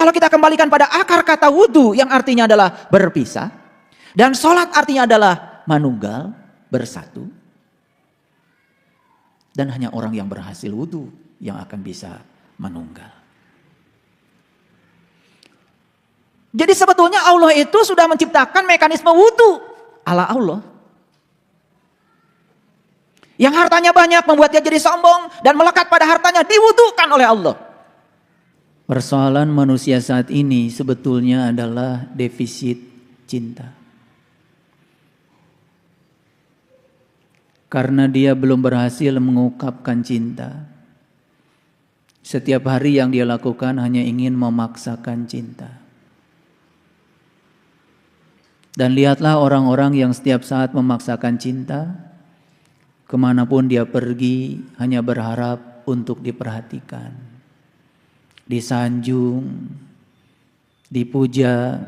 Kalau kita kembalikan pada akar kata wudu yang artinya adalah berpisah. Dan sholat artinya adalah manunggal, bersatu. Dan hanya orang yang berhasil wudu yang akan bisa manunggal. Jadi sebetulnya Allah itu sudah menciptakan mekanisme wudu ala Allah. Yang hartanya banyak membuat dia jadi sombong dan melekat pada hartanya diwudukan oleh Allah. Persoalan manusia saat ini sebetulnya adalah defisit cinta. Karena dia belum berhasil mengungkapkan cinta. Setiap hari yang dia lakukan hanya ingin memaksakan cinta. Dan lihatlah orang-orang yang setiap saat memaksakan cinta, kemanapun dia pergi hanya berharap untuk diperhatikan, disanjung, dipuja,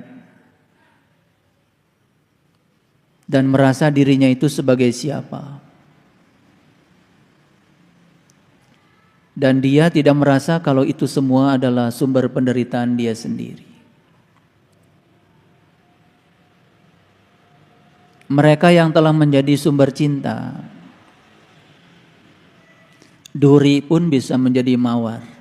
dan merasa dirinya itu sebagai siapa. Dan dia tidak merasa kalau itu semua adalah sumber penderitaan dia sendiri. Mereka yang telah menjadi sumber cinta, duri pun bisa menjadi mawar.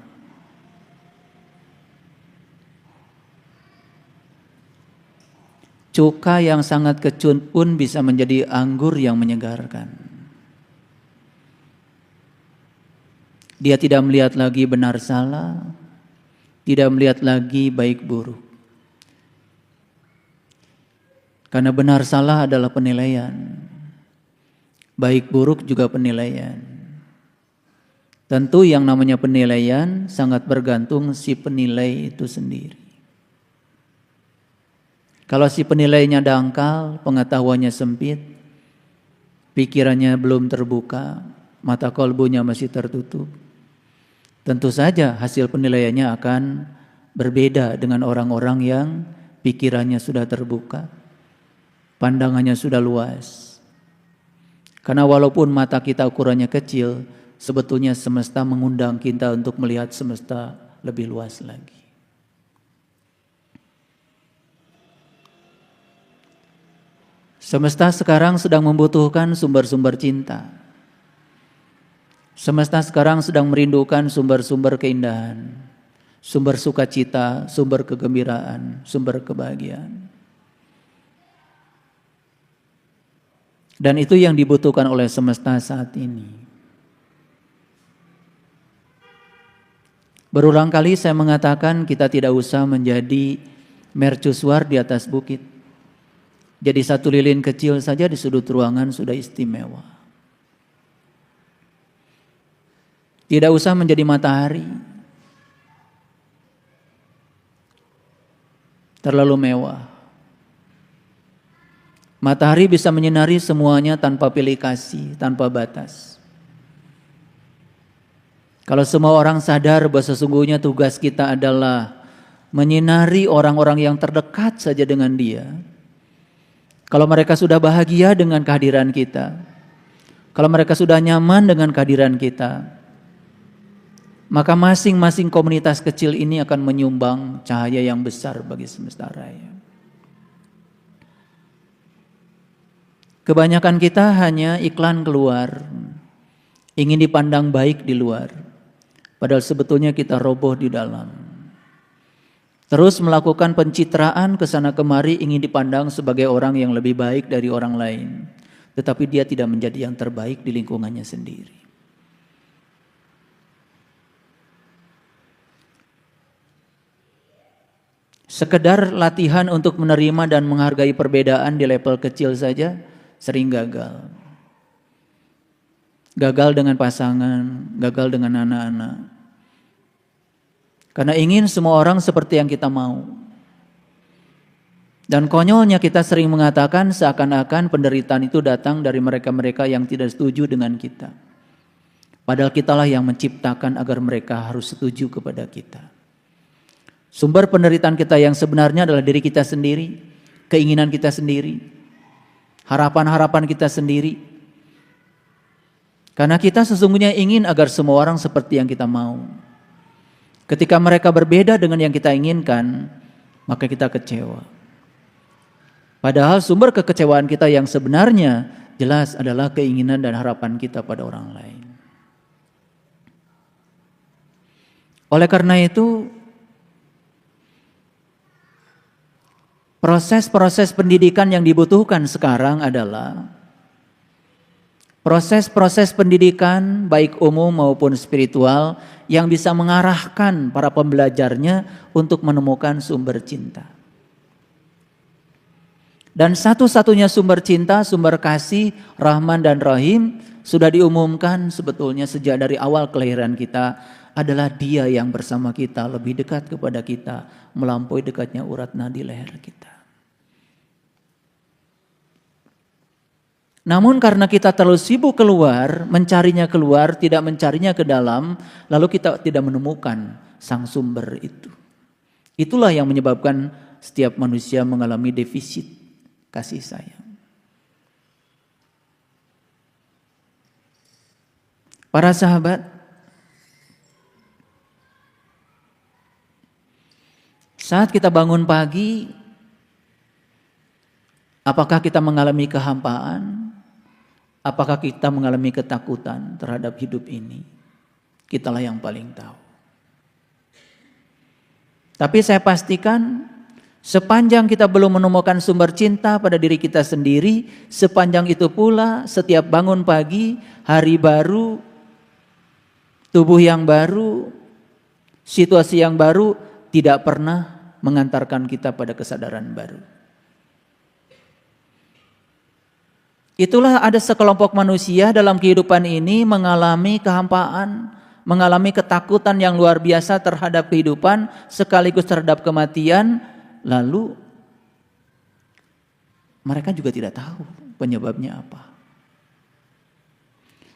Cuka yang sangat kecut pun bisa menjadi anggur yang menyegarkan. Dia tidak melihat lagi benar salah, tidak melihat lagi baik buruk. Karena benar salah adalah penilaian, baik buruk juga penilaian. Tentu yang namanya penilaian sangat bergantung si penilai itu sendiri. Kalau si penilainya dangkal, pengetahuannya sempit, pikirannya belum terbuka, mata kolbunya masih tertutup, tentu saja hasil penilaiannya akan berbeda dengan orang-orang yang pikirannya sudah terbuka, pandangannya sudah luas. Karena walaupun mata kita ukurannya kecil, sebetulnya semesta mengundang kita untuk melihat semesta lebih luas lagi. Semesta sekarang sedang membutuhkan sumber-sumber cinta. Semesta sekarang sedang merindukan sumber-sumber keindahan, sumber sukacita, sumber kegembiraan, sumber kebahagiaan. Dan itu yang dibutuhkan oleh semesta saat ini. Berulang kali saya mengatakan kita tidak usah menjadi mercusuar di atas bukit. Jadi satu lilin kecil saja di sudut ruangan sudah istimewa. Tidak usah menjadi matahari, terlalu mewah. Matahari bisa menyinari semuanya tanpa pilih kasih, tanpa batas. Kalau semua orang sadar bahwa sesungguhnya tugas kita adalah menyinari orang-orang yang terdekat saja dengan dia. Kalau mereka sudah bahagia dengan kehadiran kita, kalau mereka sudah nyaman dengan kehadiran kita, maka masing-masing komunitas kecil ini akan menyumbang cahaya yang besar bagi semesta raya. Kebanyakan kita hanya iklan keluar, ingin dipandang baik di luar, padahal sebetulnya kita roboh di dalam. Terus melakukan pencitraan kesana kemari ingin dipandang sebagai orang yang lebih baik dari orang lain, tetapi dia tidak menjadi yang terbaik di lingkungannya sendiri. Sekedar latihan untuk menerima dan menghargai perbedaan di level kecil saja sering gagal. Gagal dengan pasangan, gagal dengan anak-anak. Karena ingin semua orang seperti yang kita mau. Dan konyolnya kita sering mengatakan seakan-akan penderitaan itu datang dari mereka-mereka yang tidak setuju dengan kita. Padahal kitalah yang menciptakan agar mereka harus setuju kepada kita. Sumber penderitaan kita yang sebenarnya adalah diri kita sendiri, keinginan kita sendiri, harapan-harapan kita sendiri. Karena kita sesungguhnya ingin agar semua orang seperti yang kita mau. Ketika mereka berbeda dengan yang kita inginkan, maka kita kecewa. Padahal sumber kekecewaan kita yang sebenarnya jelas adalah keinginan dan harapan kita pada orang lain. Oleh karena itu, proses-proses pendidikan yang dibutuhkan sekarang adalah proses-proses pendidikan baik umum maupun spiritual yang bisa mengarahkan para pembelajarnya untuk menemukan sumber cinta. Dan satu-satunya sumber cinta, sumber kasih, Rahman dan Rahim sudah diumumkan sebetulnya sejak dari awal kelahiran kita adalah Dia yang bersama kita, lebih dekat kepada kita, melampaui dekatnya urat nadi leher kita. Namun karena kita terlalu sibuk keluar, mencarinya keluar, tidak mencarinya ke dalam, lalu kita tidak menemukan sang sumber itu. Itulah yang menyebabkan setiap manusia mengalami defisit kasih sayang. Para sahabat, saat kita bangun pagi, apakah kita mengalami kehampaan? Apakah kita mengalami ketakutan terhadap hidup ini? Kitalah yang paling tahu. Tapi saya pastikan sepanjang kita belum menemukan sumber cinta pada diri kita sendiri, sepanjang itu pula setiap bangun pagi, hari baru, tubuh yang baru, situasi yang baru tidak pernah mengantarkan kita pada kesadaran baru. Itulah ada sekelompok manusia dalam kehidupan ini mengalami kehampaan, mengalami ketakutan yang luar biasa terhadap kehidupan sekaligus terhadap kematian. Lalu mereka juga tidak tahu penyebabnya apa.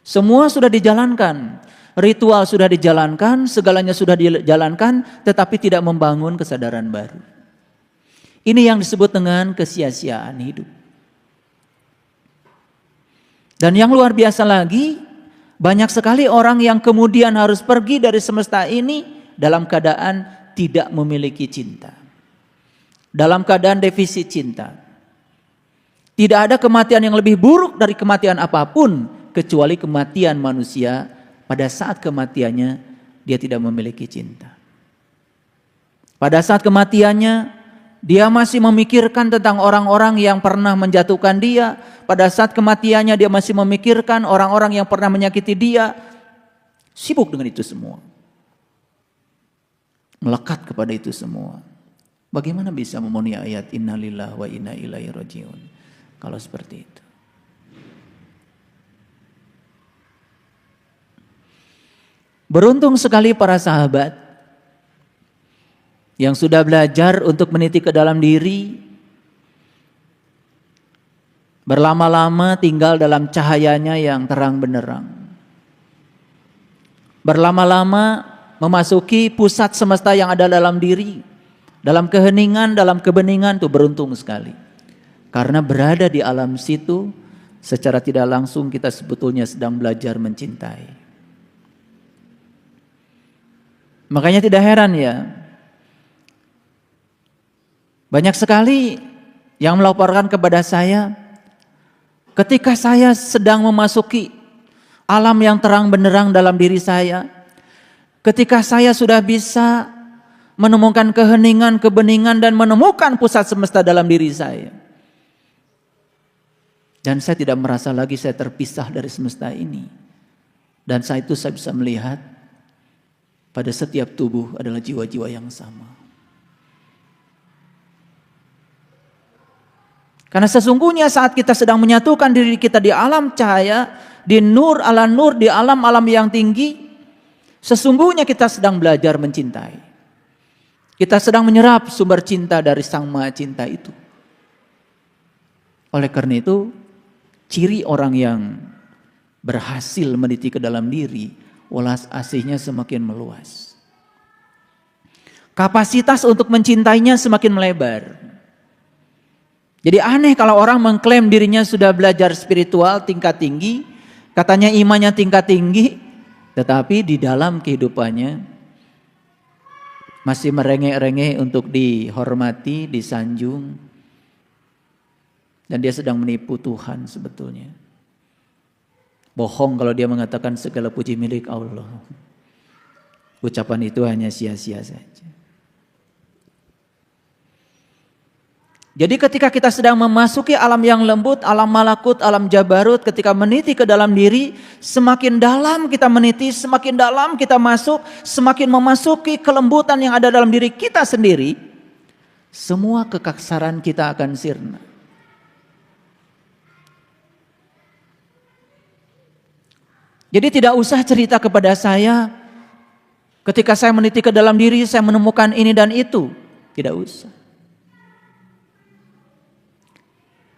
Semua sudah dijalankan, ritual sudah dijalankan, segalanya sudah dijalankan, tetapi tidak membangun kesadaran baru. Ini yang disebut dengan kesia-siaan hidup. Dan yang luar biasa lagi, banyak sekali orang yang kemudian harus pergi dari semesta ini dalam keadaan tidak memiliki cinta. Dalam keadaan defisit cinta. Tidak ada kematian yang lebih buruk dari kematian apapun kecuali kematian manusia pada saat kematiannya dia tidak memiliki cinta. Pada saat kematiannya dia masih memikirkan tentang orang-orang yang pernah menjatuhkan dia. Pada saat kematiannya dia masih memikirkan orang-orang yang pernah menyakiti dia. Sibuk dengan itu semua. Melekat kepada itu semua. Bagaimana bisa memenuhi ayat innalillahi wa inna ilaihi rajiun kalau seperti itu? Beruntung sekali para sahabat yang sudah belajar untuk meniti ke dalam diri, berlama-lama tinggal dalam cahayanya yang terang benderang. Berlama-lama memasuki pusat semesta yang ada dalam diri, dalam keheningan, dalam kebeningan, itu beruntung sekali. Karena berada di alam situ, secara tidak langsung kita sebetulnya sedang belajar mencintai. Makanya tidak heran ya, banyak sekali yang melaporkan kepada saya, ketika saya sedang memasuki alam yang terang benderang dalam diri saya, ketika saya sudah bisa menemukan keheningan, kebeningan dan menemukan pusat semesta dalam diri saya, dan saya tidak merasa lagi saya terpisah dari semesta ini, dan saat itu saya bisa melihat pada setiap tubuh adalah jiwa-jiwa yang sama. Karena sesungguhnya saat kita sedang menyatukan diri kita di alam cahaya, di nur ala nur, di alam-alam yang tinggi, sesungguhnya kita sedang belajar mencintai. Kita sedang menyerap sumber cinta dari Sang Maha Cinta itu. Oleh karena itu, ciri orang yang berhasil meniti ke dalam diri, welas asihnya semakin meluas. Kapasitas untuk mencintainya semakin melebar. Jadi aneh kalau orang mengklaim dirinya sudah belajar spiritual tingkat tinggi, katanya imannya tingkat tinggi, tetapi di dalam kehidupannya masih merengek-rengek untuk dihormati, disanjung. Dan dia sedang menipu Tuhan sebetulnya. Bohong kalau dia mengatakan segala puji milik Allah. Ucapan itu hanya sia-sia saja. Jadi ketika kita sedang memasuki alam yang lembut, alam malakut, alam jabarut, ketika meniti ke dalam diri, semakin dalam kita meniti, semakin dalam kita masuk, semakin memasuki kelembutan yang ada dalam diri kita sendiri, semua kekasaran kita akan sirna. Jadi tidak usah cerita kepada saya, ketika saya meniti ke dalam diri, saya menemukan ini dan itu. Tidak usah.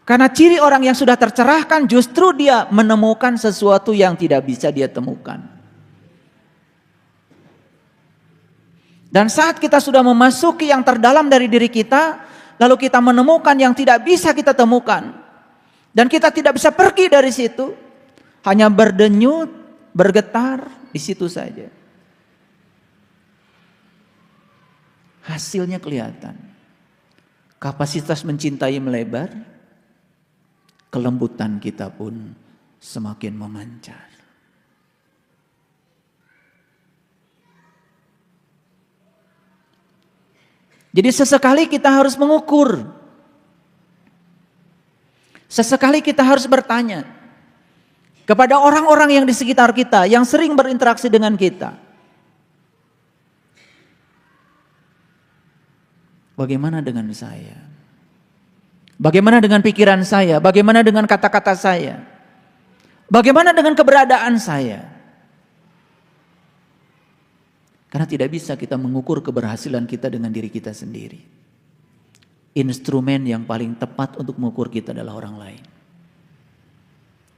Karena ciri orang yang sudah tercerahkan justru dia menemukan sesuatu yang tidak bisa dia temukan. Dan saat kita sudah memasuki yang terdalam dari diri kita, lalu kita menemukan yang tidak bisa kita temukan. Dan kita tidak bisa pergi dari situ, hanya berdenyut, bergetar di situ saja. Hasilnya kelihatan. Kapasitas mencintai melebar, kelembutan kita pun semakin memancar. Jadi sesekali kita harus mengukur. Sesekali kita harus bertanya kepada orang-orang yang di sekitar kita, yang sering berinteraksi dengan kita. Bagaimana dengan saya? Bagaimana dengan pikiran saya? Bagaimana dengan kata-kata saya? Bagaimana dengan keberadaan saya? Karena tidak bisa kita mengukur keberhasilan kita dengan diri kita sendiri. Instrumen yang paling tepat untuk mengukur kita adalah orang lain.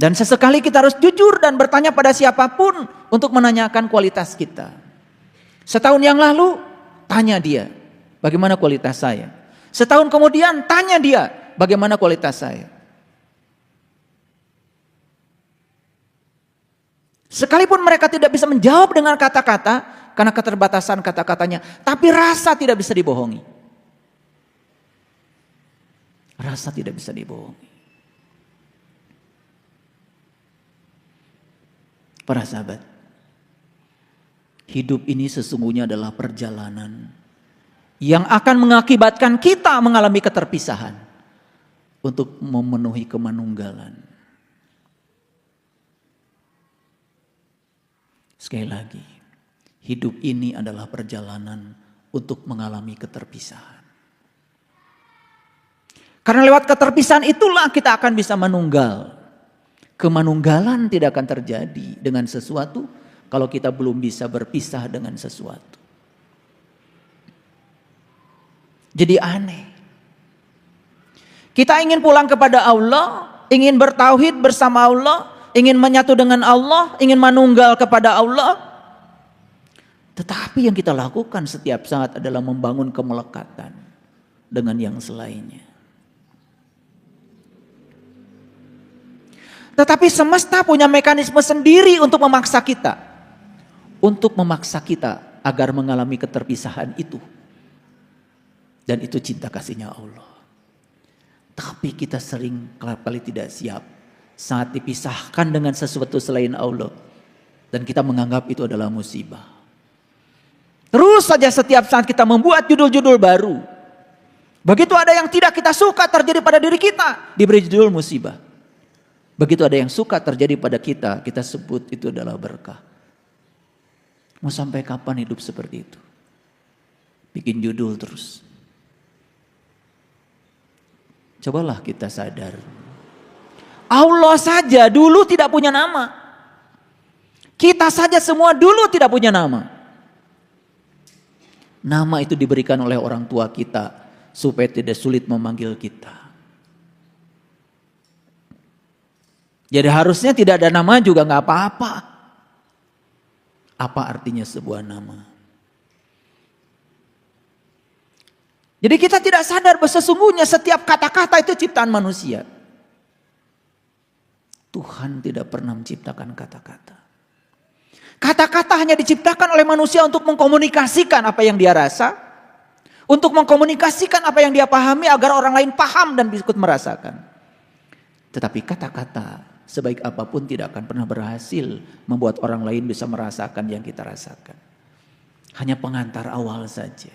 Dan sesekali kita harus jujur dan bertanya pada siapapun untuk menanyakan kualitas kita. Setahun yang lalu, tanya dia, bagaimana kualitas saya? Setahun kemudian, tanya dia, bagaimana kualitas saya? Sekalipun mereka tidak bisa menjawab dengan kata-kata, karena keterbatasan kata-katanya, tapi rasa tidak bisa dibohongi. Rasa tidak bisa dibohongi. Para sahabat, hidup ini sesungguhnya adalah perjalanan yang akan mengakibatkan kita mengalami keterpisahan untuk memenuhi kemanunggalan. Sekali lagi, hidup ini adalah perjalanan untuk mengalami keterpisahan. Karena lewat keterpisahan itulah kita akan bisa menunggal. Kemanunggalan tidak akan terjadi dengan sesuatu kalau kita belum bisa berpisah dengan sesuatu. Jadi aneh. Kita ingin pulang kepada Allah, ingin bertauhid bersama Allah, ingin menyatu dengan Allah, ingin manunggal kepada Allah. Tetapi yang kita lakukan setiap saat adalah membangun kemelekatan dengan yang selainnya. Tetapi semesta punya mekanisme sendiri untuk memaksa kita. Untuk memaksa kita agar mengalami keterpisahan itu. Dan itu cinta kasihnya Allah. Tapi kita sering kali tidak siap saat dipisahkan dengan sesuatu selain Allah. Dan kita menganggap itu adalah musibah. Terus saja setiap saat kita membuat judul-judul baru. Begitu ada yang tidak kita suka terjadi pada diri kita, diberi judul musibah. Begitu ada yang suka terjadi pada kita, kita sebut itu adalah berkah. Mau sampai kapan hidup seperti itu? Bikin judul terus. Cobalah kita sadar. Allah saja dulu tidak punya nama. Kita saja semua dulu tidak punya nama. Nama itu diberikan oleh orang tua kita supaya tidak sulit memanggil kita. Jadi harusnya tidak ada nama juga gak apa-apa. Apa artinya sebuah nama? Jadi kita tidak sadar bahwa sesungguhnya setiap kata-kata itu ciptaan manusia. Tuhan tidak pernah menciptakan kata-kata. Kata-kata hanya diciptakan oleh manusia untuk mengkomunikasikan apa yang dia rasa, untuk mengkomunikasikan apa yang dia pahami agar orang lain paham dan ikut merasakan. Tetapi kata-kata sebaik apapun tidak akan pernah berhasil membuat orang lain bisa merasakan yang kita rasakan. Hanya pengantar awal saja.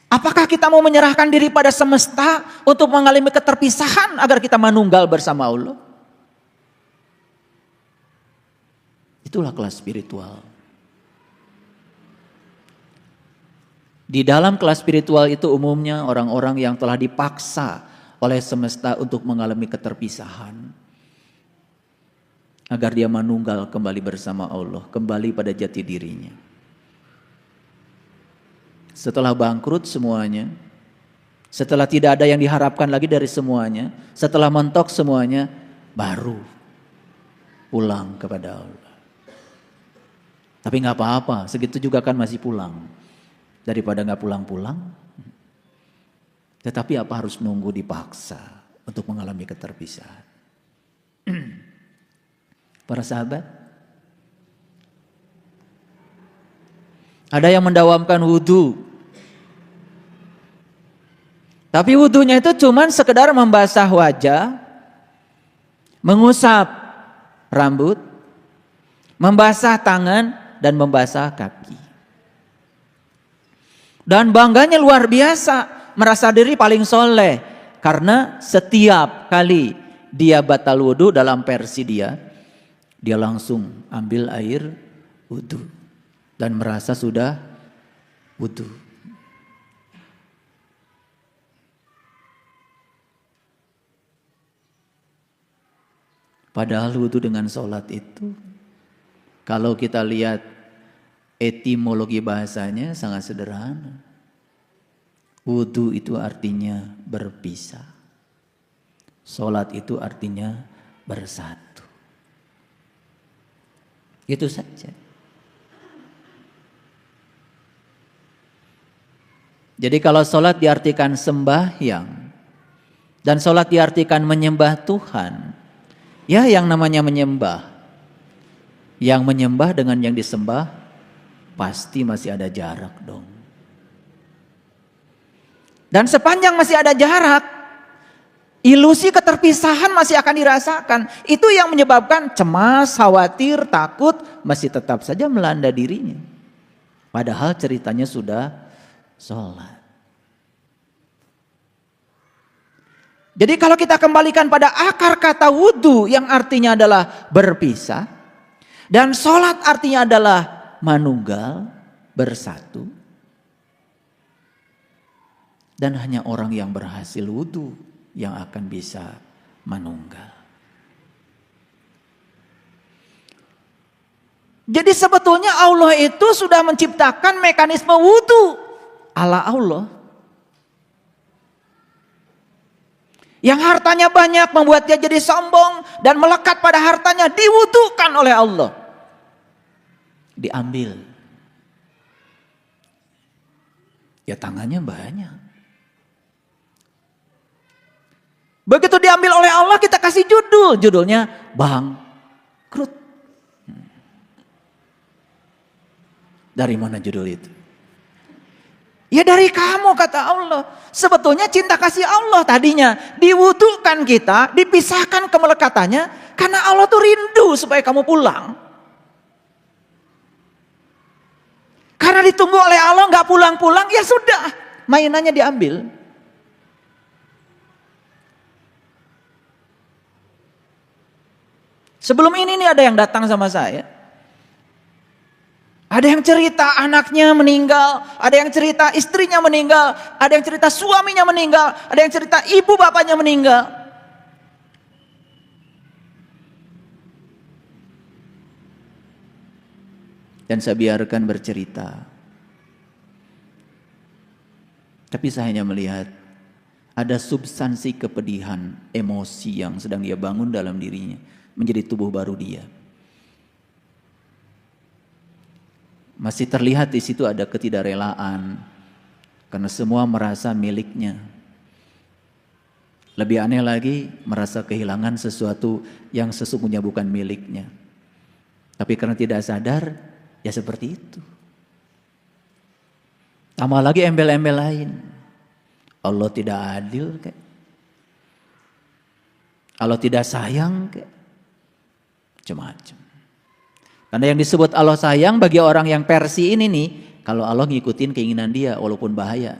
Apakah kita mau menyerahkan diri pada semesta untuk mengalami keterpisahan agar kita manunggal bersama Allah? Itulah kelas spiritual. Di dalam kelas spiritual itu umumnya orang-orang yang telah dipaksa oleh semesta untuk mengalami keterpisahan. Agar dia manunggal kembali bersama Allah, kembali pada jati dirinya. Setelah bangkrut semuanya, setelah tidak ada yang diharapkan lagi dari semuanya, setelah mentok semuanya, baru pulang kepada Allah. Tapi gak apa-apa, segitu juga kan masih pulang. Daripada gak pulang-pulang. Tetapi apa harus nunggu dipaksa untuk mengalami keterpisahan. Para sahabat, ada yang mendawamkan wudhu. Tapi wudhunya itu cuman sekedar membasah wajah, mengusap rambut, membasah tangan, dan membasah kaki. Dan bangganya luar biasa, merasa diri paling soleh. Karena setiap kali dia batal wudhu dalam versi dia langsung ambil air wudhu. Dan merasa sudah wudhu. Padahal wudhu dengan sholat itu, kalau kita lihat etimologi bahasanya sangat sederhana. Wudhu itu artinya berpisah. Sholat itu artinya bersatu. Itu saja. Jadi kalau sholat diartikan sembahyang dan sholat diartikan menyembah Tuhan, ya yang namanya menyembah, yang menyembah dengan yang disembah pasti masih ada jarak dong. Dan sepanjang masih ada jarak, ilusi keterpisahan masih akan dirasakan. Itu yang menyebabkan cemas, khawatir, takut masih tetap saja melanda dirinya. Padahal ceritanya sudah sholat. Jadi kalau kita kembalikan pada akar kata wudhu yang artinya adalah berpisah. Dan sholat artinya adalah manunggal, bersatu. Dan hanya orang yang berhasil wudhu yang akan bisa manunggal. Jadi sebetulnya Allah itu sudah menciptakan mekanisme wudhu ala Allah. Yang hartanya banyak membuat dia jadi sombong dan melekat pada hartanya, diwudukan oleh Allah. Diambil. Ya tangannya banyak. Begitu diambil oleh Allah kita kasih judul. Judulnya bangkrut. Dari mana judul itu? Ya dari kamu kata Allah. Sebetulnya cinta kasih Allah tadinya diwudukan kita, dipisahkan kemelekatannya karena Allah tuh rindu supaya kamu pulang. Karena ditunggu oleh Allah nggak pulang-pulang, ya sudah mainannya diambil. Sebelum ini nih ada yang datang sama saya. Ada yang cerita anaknya meninggal, ada yang cerita istrinya meninggal, ada yang cerita suaminya meninggal, ada yang cerita ibu bapaknya meninggal. Dan saya biarkan bercerita. Tapi saya hanya melihat ada substansi kepedihan, emosi yang sedang dia bangun dalam dirinya, menjadi tubuh baru dia. Masih terlihat di situ ada ketidakrelaan karena semua merasa miliknya. Lebih aneh lagi merasa kehilangan sesuatu yang sesungguhnya bukan miliknya. Tapi karena tidak sadar, ya seperti itu. Tambah lagi embel-embel lain. Allah tidak adil kayak. Allah tidak sayang kayak. Macam-macam. Karena yang disebut Allah sayang bagi orang yang versi ini nih, kalau Allah ngikutin keinginan dia walaupun bahaya.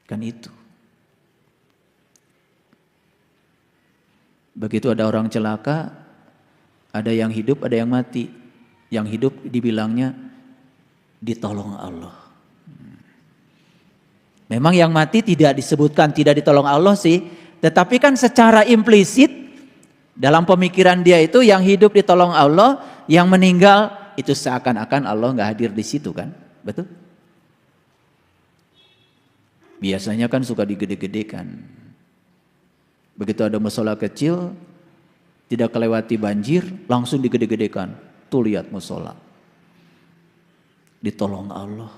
Kan itu. Begitu ada orang celaka, ada yang hidup, ada yang mati. Yang hidup dibilangnya ditolong Allah. Memang yang mati tidak disebutkan tidak ditolong Allah sih, tetapi kan secara implisit dalam pemikiran dia itu yang hidup ditolong Allah, yang meninggal itu seakan-akan Allah nggak hadir di situ kan, betul? Biasanya kan suka digede-gedekan. Begitu ada musola kecil, tidak kelewati banjir, langsung digede-gedekan. Tuh lihat musola. Ditolong Allah.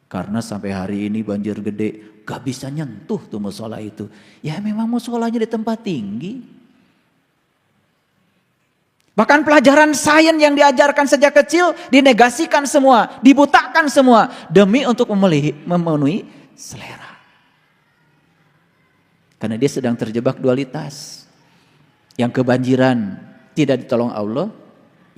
Karena sampai hari ini banjir gede, gak bisa nyentuh tuh musola itu. Ya memang musolanya di tempat tinggi. Bahkan pelajaran sains yang diajarkan sejak kecil dinegasikan semua, dibutakan semua. Demi untuk memenuhi selera. Karena dia sedang terjebak dualitas. Yang kebanjiran tidak ditolong Allah,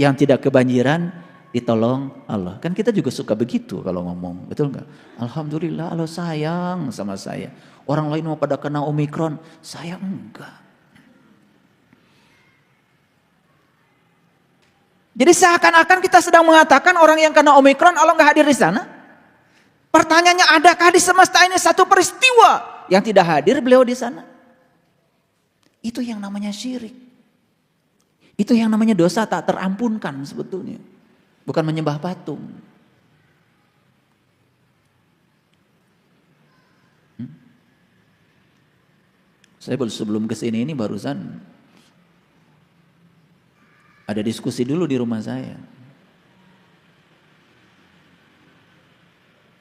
yang tidak kebanjiran ditolong Allah. Kan kita juga suka begitu kalau ngomong, betul nggak? Alhamdulillah Allah sayang sama saya. Orang lain mau pada kena Omikron, saya enggak. Jadi seakan-akan kita sedang mengatakan orang yang kena Omikron Allah nggak hadir di sana. Pertanyaannya, adakah di semesta ini satu peristiwa yang tidak hadir beliau di sana? Itu yang namanya syirik. Itu yang namanya dosa tak terampunkan sebetulnya. Bukan menyembah patung. Saya sebelum kesini ini barusan ada diskusi dulu di rumah saya.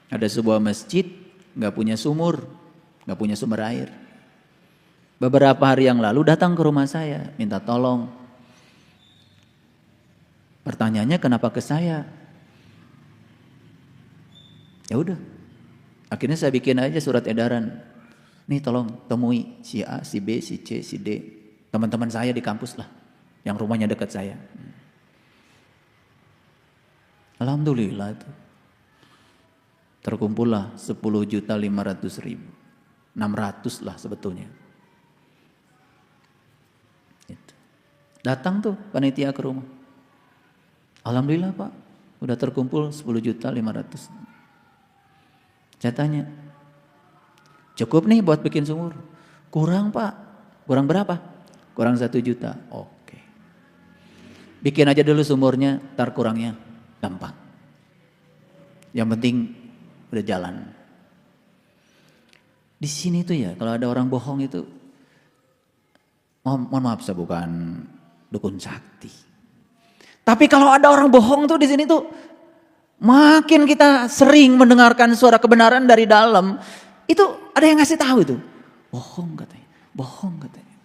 Ada sebuah masjid gak punya sumur, gak punya sumber air. Beberapa hari yang lalu datang ke rumah saya, minta tolong. Pertanyaannya kenapa ke saya? Ya udah, akhirnya saya bikin aja surat edaran. Nih tolong temui si A, si B, si C, si D. Teman-teman saya di kampus lah, yang rumahnya dekat saya. Alhamdulillah itu. Terkumpullah 10.500.000. 600 lah sebetulnya. Itu. Datang tuh panitia ke rumah. Alhamdulillah Pak, udah terkumpul 10.500.000. Saya tanya, cukup nih buat bikin sumur? Kurang Pak, kurang berapa? Kurang 1 juta. Oke. Bikin aja dulu sumurnya, ntar kurangnya gampang. Yang penting udah jalan. Di sini tuh ya, kalau ada orang bohong itu, mohon maaf saya bukan dukun sakti. Tapi kalau ada orang bohong tuh di sini tuh, makin kita sering mendengarkan suara kebenaran dari dalam, itu ada yang ngasih tahu itu, bohong katanya, bohong katanya.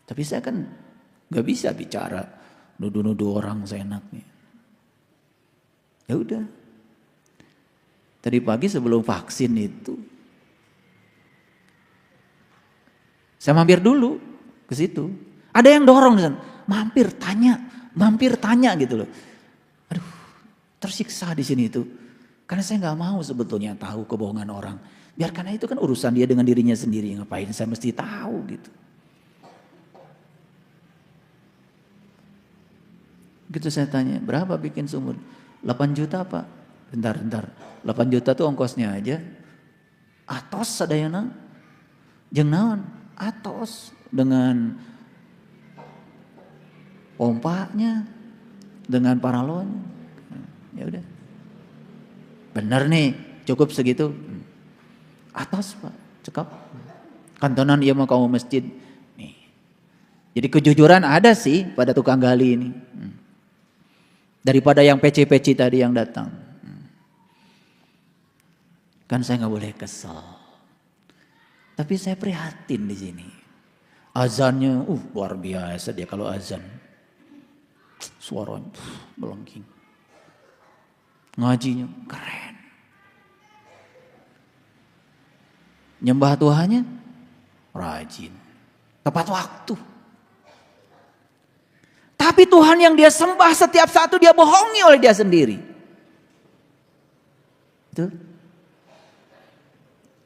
Tapi saya kan nggak bisa bicara nuduh-nuduh orang seenaknya. Ya udah. Tadi pagi sebelum vaksin itu, saya mampir dulu ke situ. Ada yang dorong di sana, mampir tanya gitu loh. Aduh, tersiksa di sini itu. Karena saya nggak mau sebetulnya tahu kebohongan orang. Biarkan itu kan urusan dia dengan dirinya sendiri. Ngapain saya mesti tahu gitu. Gitu saya tanya, berapa bikin sumur? 8 juta Pak. Bentar. 8 juta tuh ongkosnya aja. Atos sadayana. Jeung naon? Atos dengan pompanya, dengan paralonnya. Ya udah. Bener nih, cukup segitu. Atos Pak, cekap. Kantonan ieu mah kaum masjid. Nih. Jadi kejujuran ada sih pada tukang gali ini. Daripada yang peci-peci tadi yang datang. Kan saya nggak boleh kesel. Tapi saya prihatin di sini. Azannya, luar biasa dia kalau azan. Suaranya melengking. Ngajinya keren. Nyembah Tuhannya rajin. Tepat waktu. Tapi Tuhan yang dia sembah setiap saat itu dia bohongi oleh dia sendiri. Itu.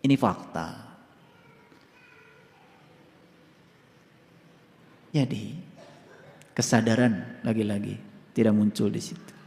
Ini fakta. Jadi kesadaran lagi-lagi tidak muncul di situ.